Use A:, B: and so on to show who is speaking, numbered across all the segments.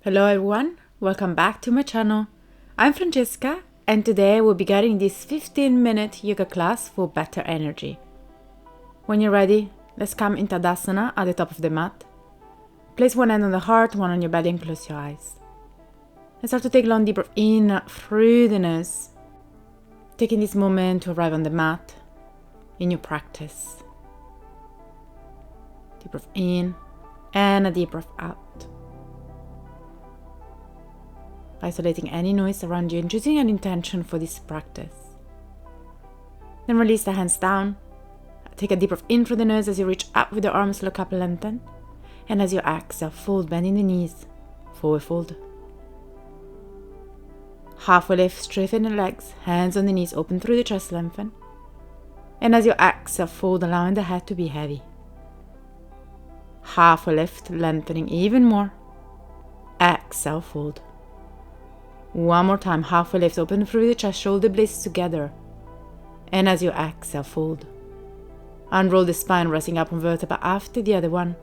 A: Hello everyone, welcome back to my channel. I'm Francesca and today we'll be getting this 15-minute yoga class for better energy. When you're ready, let's come in Tadasana at the top of the mat. Place one hand on the heart, one on your belly and close your eyes. And start to take a long deep breath in through the nose, taking this moment to arrive on the mat in your practice. Deep breath in and a deep breath out. Isolating any noise around you and choosing an intention for this practice. Then release the hands down. Take a deep breath in through the nose as you reach up with the arms, look up, lengthen. And as you exhale, fold, bending the knees, forward fold. Halfway lift, straighten the legs, hands on the knees, open through the chest, lengthen. And as you exhale, fold, allowing the head to be heavy. Halfway lift, lengthening even more. Exhale, fold. One more time, halfway lift, open through the chest, shoulder blades together. And as you exhale, fold. Unroll the spine, resting up on vertebra after the other one.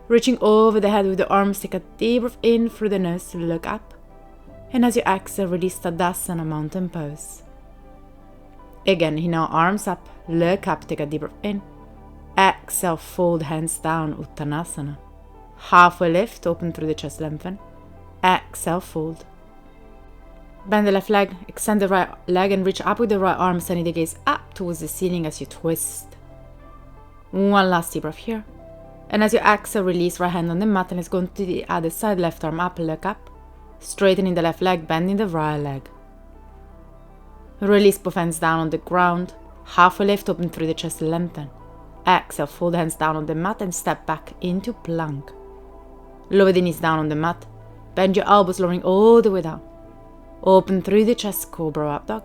A: Reaching over the head with the arms, take a deep breath in through the nose, look up. And as you exhale, release Tadasana, mountain pose. Again, inhale, arms up, look up, take a deep breath in. Exhale, fold, hands down, Uttanasana. Halfway lift, open through the chest, lengthen. Exhale, fold. Bend the left leg, extend the right leg and reach up with the right arm, sending the gaze up towards the ceiling as you twist. One last deep breath here. And as you exhale, release right hand on the mat and let's go to the other side, left arm up, look up. Straightening the left leg, bending the right leg. Release both hands down on the ground. Halfway lift, open through the chest, lengthen. Exhale, fold hands down on the mat and step back into plank. Lower the knees down on the mat. Bend your elbows, lowering all the way down. Open through the chest, cobra up dog.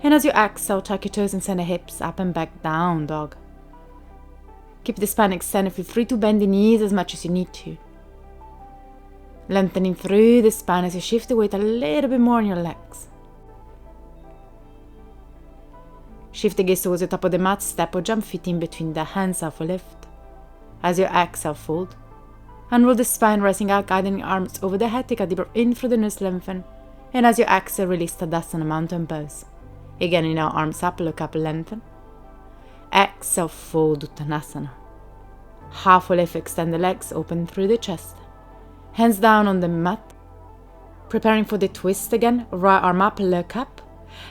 A: And as you exhale, tuck your toes and send the hips up and back, down dog. Keep the spine extended, feel free to bend the knees as much as you need to. Lengthening through the spine as you shift the weight a little bit more on your legs. Shift the gaze towards the top of the mat, step or jump, feet in between the hands, halfway lift. As you exhale, fold. Unroll the spine, rising out, guiding your arms over the head, take a deep breath in through the nose, lengthen. And as you exhale, release Tadasana, mountain pose. Again, inhale, arms up, look up, lengthen. Exhale, fold, Uttanasana. Halfway lift, extend the legs, open through the chest. Hands down on the mat. Preparing for the twist again, right arm up, look up.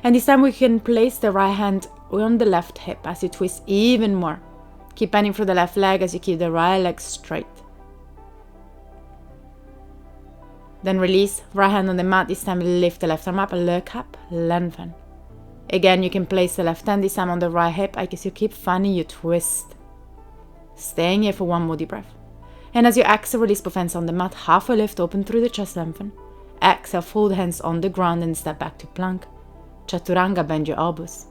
A: And this time we can place the right hand on the left hip as you twist even more. Keep bending through the left leg as you keep the right leg straight. Then release, right hand on the mat, this time lift the left arm up, look up, lengthen. Again, you can place the left hand, this time on the right hip, as you keep finding your twist. Staying here for one more deep breath. And as you exhale, release both hands on the mat, halfway lift, open through the chest, lengthen. Exhale, fold hands on the ground and step back to plank. Chaturanga, bend your elbows.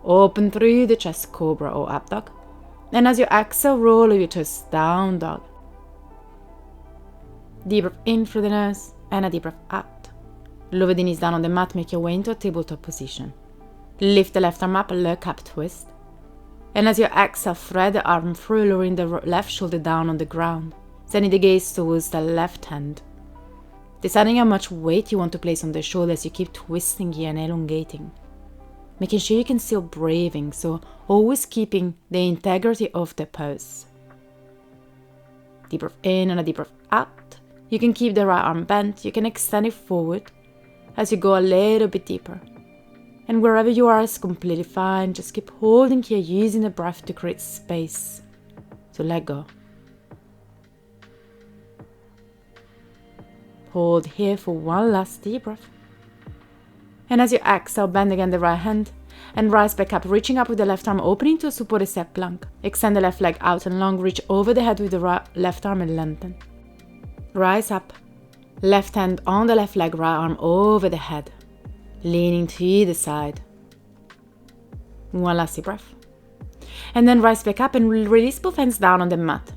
A: Open through the chest, cobra or up dog. And as you exhale, roll your toes, down dog. Deep breath in through the nose and a deep breath out. Lower the knees down on the mat, make your way into a tabletop position. Lift the left arm up, look up, twist. And as you exhale, thread the arm through, lowering the left shoulder down on the ground, sending the gaze towards the left hand. Deciding how much weight you want to place on the shoulders, you keep twisting here and elongating. Making sure you can still breathing, so always keeping the integrity of the pose. Deep breath in and a deep breath out. You can keep the right arm bent, you can extend it forward as you go a little bit deeper. And wherever you are is completely fine, just keep holding here, using the breath to create space. So let go. Hold here for one last deep breath. And as you exhale, bend again the right hand and rise back up, reaching up with the left arm, opening to a supported step plank. Extend the left leg out and long, reach over the head with the left arm and lengthen. Rise up, left hand on the left leg, right arm over the head, leaning to the side. One last deep breath. And then rise back up and release both hands down on the mat.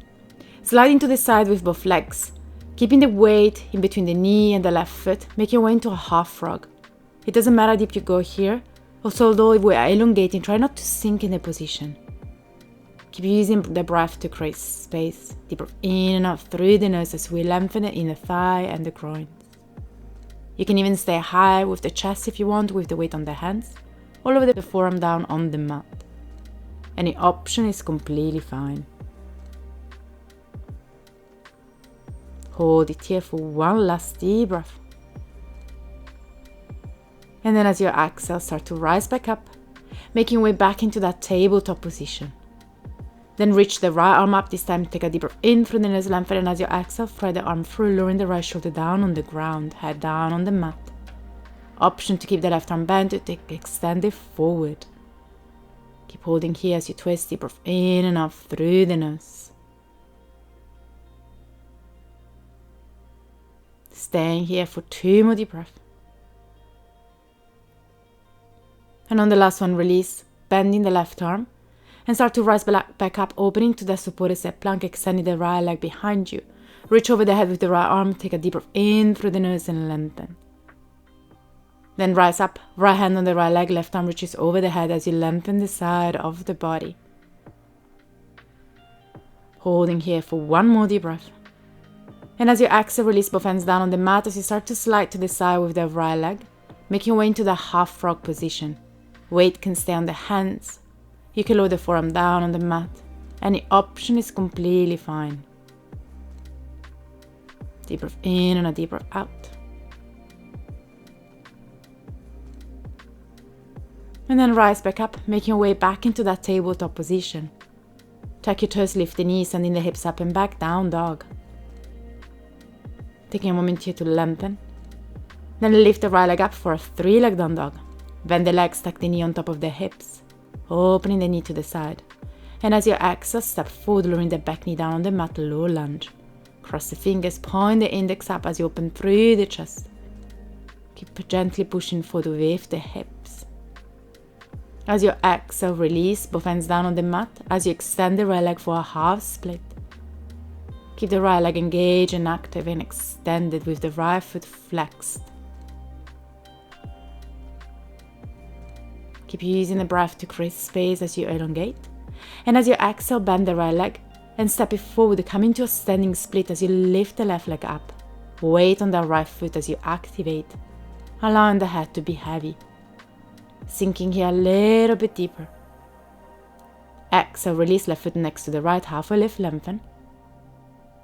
A: Sliding to the side with both legs, keeping the weight in between the knee and the left foot, make your way into a half frog. It doesn't matter how deep you go here, also although if we are elongating, try not to sink in the position. Keep using the breath to create space. Deep breath in and out through the nose as we lengthen the inner thigh and the groin. You can even stay high with the chest if you want, with the weight on the hands, all over the forearm down on the mat. Any option is completely fine. Hold it here for one last deep breath. And then as you exhale, start to rise back up, making your way back into that tabletop position. Then reach the right arm up. This time take a deep breath in through the nose, lengthen, and as you exhale, thread the arm through, lowering the right shoulder down on the ground, head down on the mat. Option to keep the left arm bent, to extend it forward. Keep holding here as you twist, deep breath in and out through the nose. Staying here for 2 more deep breaths. And on the last one, release, bending the left arm, and start to rise back up, opening to the supported set plank, extending the right leg behind you. Reach over the head with the right arm, take a deep breath in through the nose and lengthen. Then rise up, right hand on the right leg, left arm reaches over the head as you lengthen the side of the body. Holding here for 1 more deep breath. And as you exhale, release both hands down on the mat as you start to slide to the side with the right leg, making your way into the half frog position. Weight can stay on the hands. You can lower the forearm down on the mat. Any option is completely fine. Deep breath in and a deep breath out. And then rise back up, making your way back into that tabletop position. Tuck your toes, lift the knees, sending the hips up and back, down dog. Taking a moment here to lengthen. Then lift the right leg up for a 3-leg down dog. Bend the legs, tuck the knee on top of the hips, opening the knee to the side. And as you exhale, step forward, lowering the back knee down on the mat, low lunge. Cross the fingers, point the index up as you open through the chest. Keep gently pushing forward with the hips. As you exhale, release both hands down on the mat as you extend the right leg for a half split. Keep the right leg engaged and active and extended with the right foot flexed. Keep using the breath to create space as you elongate. And as you exhale, bend the right leg and step it forward, come into a standing split as you lift the left leg up. Weight on the right foot as you activate, allowing the head to be heavy. Sinking here a little bit deeper. Exhale, release left foot next to the right, halfway lift, lengthen.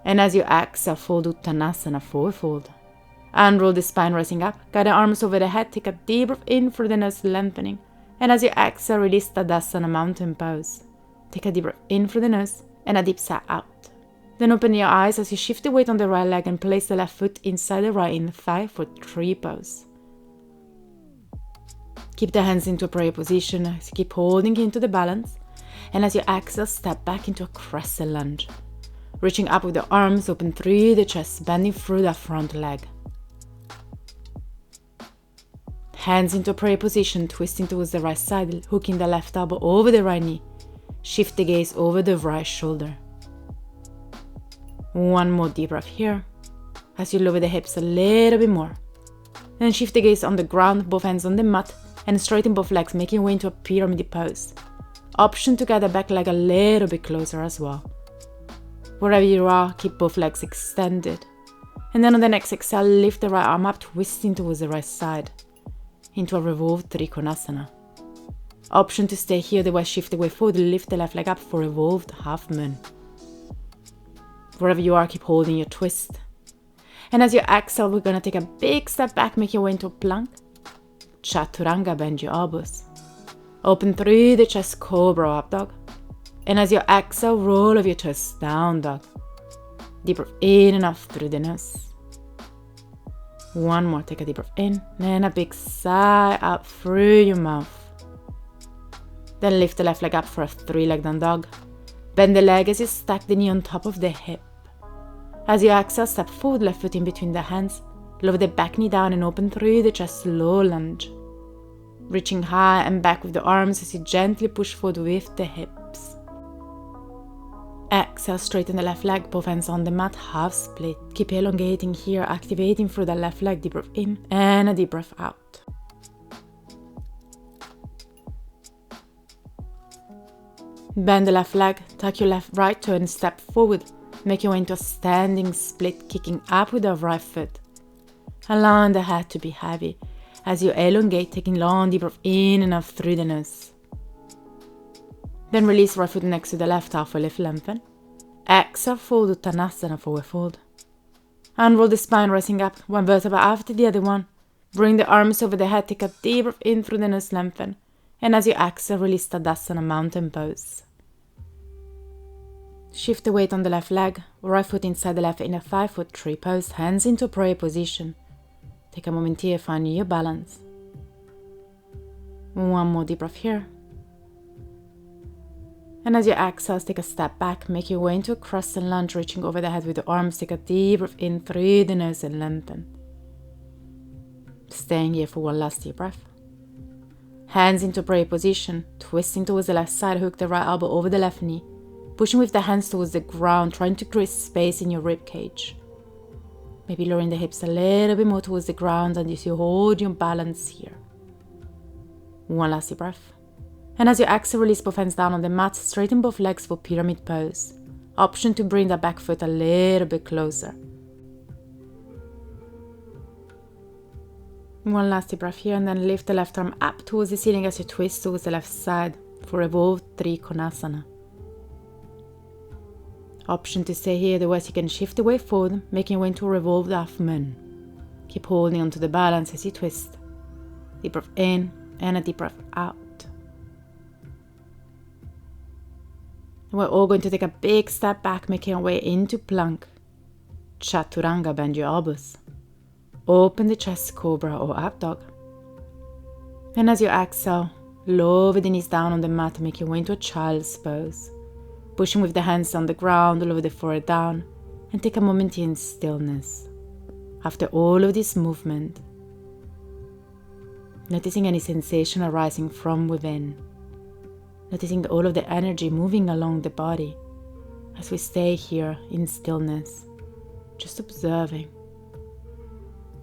A: And as you exhale, fold Uttanasana, forward fold. Unroll the spine, rising up. Guide the arms over the head, take a deep breath in through the nose, lengthening. And as you exhale, release Tadasana, mountain pose. Take a deep breath in through the nose and a deep sigh out. Then open your eyes as you shift the weight on the right leg and place the left foot inside the right inner thigh for 3 pose. Keep the hands into a prayer position as you keep holding into the balance. And as you exhale, step back into a crescent lunge. Reaching up with the arms, open through the chest, bending through that front leg. Hands into a prayer position, twisting towards the right side, hooking the left elbow over the right knee. Shift the gaze over the right shoulder. 1 more deep breath here, as you lower the hips a little bit more. Then shift the gaze on the ground, both hands on the mat, and straighten both legs, making your way into a pyramid pose. Option to get the back leg a little bit closer as well. Wherever you are, keep both legs extended. And then on the next exhale, lift the right arm up, twisting towards the right side, into a revolved Trikonasana. Option to stay here, otherwise shift the way forward, lift the left leg up for revolved half moon. Wherever you are, keep holding your twist. And as you exhale, we're going to take a big step back, make your way into a plank. Chaturanga, bend your elbows. Open through the chest, Cobra up dog. And as you exhale, roll over your toes, down dog. Deep breath in and out through the nose. 1 more, take a deep breath in, and a big sigh out through your mouth. Then lift the left leg up for a 3-leg down dog. Bend the leg as you stack the knee on top of the hip. As you exhale, step forward, left foot in between the hands. Lower the back knee down and open through the chest, low lunge. Reaching high and back with the arms as you gently push forward with the hips. Exhale, straighten the left leg, both hands on the mat, half split. Keep elongating here, activating through the left leg, deep breath in and a deep breath out. Bend the left leg, tuck your left right toe and step forward. Make your way into a standing split, kicking up with the right foot. Allowing the head to be heavy as you elongate, taking long deep breath in and out through the nose. Then release right foot next to the left, halfway lift, lengthen. Exhale, fold, Uttanasana, forward fold. Unroll the spine, rising up, one vertebra after the other one. Bring the arms over the head, take a deep breath in through the nose, lengthen. And as you exhale, release Tadasana, mountain pose. Shift the weight on the left leg, right foot inside the left in a 5-foot tree pose, hands into prayer position. Take a moment here, find your balance. One more deep breath here. And as you exhale, take a step back, make your way into a crescent lunge, reaching over the head with the arms. Take a deep breath in through the nose and lengthen. Staying here for one last deep breath. Hands into prayer position, twisting towards the left side, hook the right elbow over the left knee. Pushing with the hands towards the ground, trying to create space in your rib cage. Maybe lowering the hips a little bit more towards the ground and as you hold your balance here. One last deep breath. And as you exhale, release both hands down on the mat, straighten both legs for pyramid pose. Option to bring the back foot a little bit closer. One last deep breath here and then lift the left arm up towards the ceiling as you twist towards the left side for Revolved Trikonasana. Option to stay here, otherwise you can shift the weight forward, making your way into a revolved half moon. Keep holding onto the balance as you twist. Deep breath in and a deep breath out. And we're all going to take a big step back, making our way into plank. Chaturanga, bend your elbows. Open the chest, cobra or up dog. And as you exhale, lower the knees down on the mat, make your way into a child's pose. Pushing with the hands on the ground, lower the forehead down, and take a moment in stillness. After all of this movement, noticing any sensation arising from within. Noticing all of the energy moving along the body as we stay here in stillness, just observing,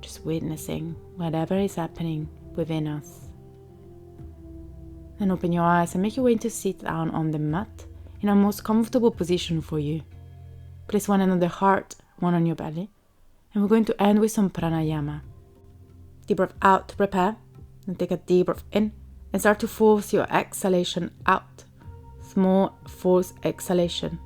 A: just witnessing whatever is happening within us. Then open your eyes and make your way to sit down on the mat in a most comfortable position for you. Place one hand on the heart, one on your belly, and we're going to end with some pranayama. Deep breath out to prepare, and take a deep breath in, and start to force your exhalation out. Small forced exhalation.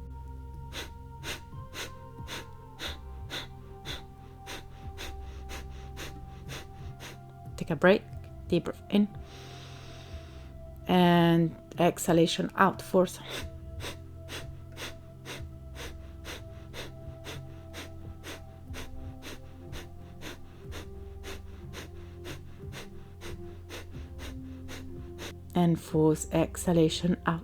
A: Take a break, deep breath in, and exhalation out, force. And force exhalation out.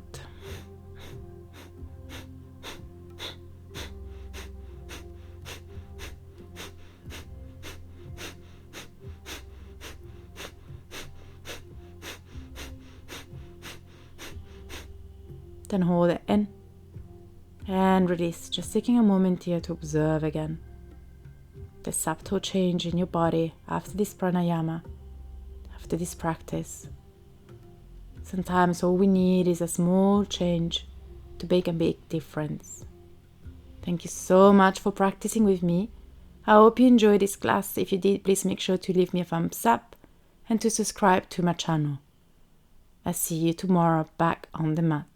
A: Then hold it in and release, just taking a moment here to observe again the subtle change in your body after this pranayama, after this practice. Sometimes all we need is a small change to make a big difference. Thank you so much for practicing with me. I hope you enjoyed this class. If you did, please make sure to leave me a thumbs up and to subscribe to my channel. I'll see you tomorrow back on the mat.